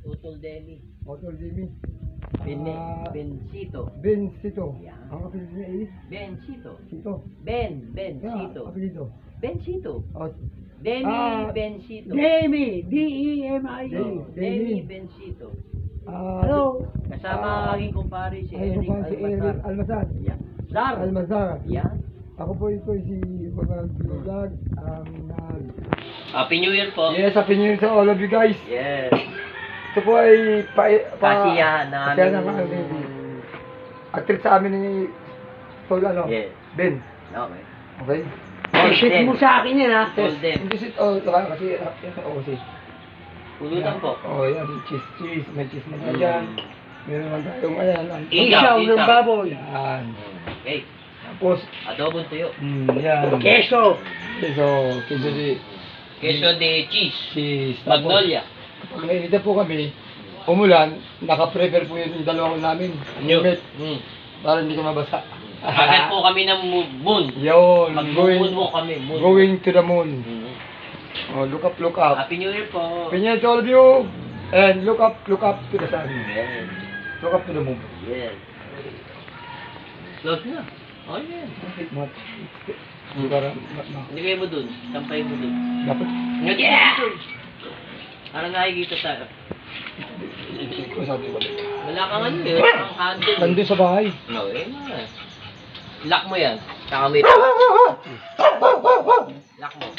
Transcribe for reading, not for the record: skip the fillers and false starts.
Utol Deli. Otol Jimmy. Bencito. Bencito. Yan. Ang apelido niya is Bencito. Sito. Bencito. Apelido. Bencito. Oh, Demi Bencito. Demi, D-E-M-I-E. Demi Bencito. Hello. Kasama aking kumpare si Eric si Eric Almazar. Almazar. Yan. Zar. Almazar. Yan. Ako po ito si Bagang Vlog. Happy New Year po. Yes, happy new year to all of you guys. Yes. Ito po ay Kasiyahan na kasiyahan aming- ng baby. Actress sa amin ni Tol ano? Yes. Ben. Okay. Okay? I-ship mo sa akin yan, ha? Golden. Hindi si kasi kasi Pulutan po. Oh, yan, cheese, may cheese na dyan. Meron naman tayong ayan. Isaw ng baboy. Yan. Okay. Tapos, Adobong tuyo. yan. Keso. So, queso de Queso de cheese. cheese. Tapos, Magnolia. pag nainita po kami, umulan, naka-prepare po yung dalawang namin. Helmet. Para hindi ka mabasa. Agad po kami ng moon. Yun. Mag-moon mo kami. Moon. Going to the moon. Mhm. Oh, look up, look up. Happy New Year po. Opinion to all of you. And look up to the sun. Yes. Look up to the moon. Yes. Close na. Oh, yeah. Para, Hindi kayo mo dun. Sampay mo dun. dapat, Yeah! Parang nakikita tayo. sabi ko. Wala kang ano eh. Wala kang candle. Nandun sa bahay. No, eh na. Lock mo yan. Saka may... Lock mo.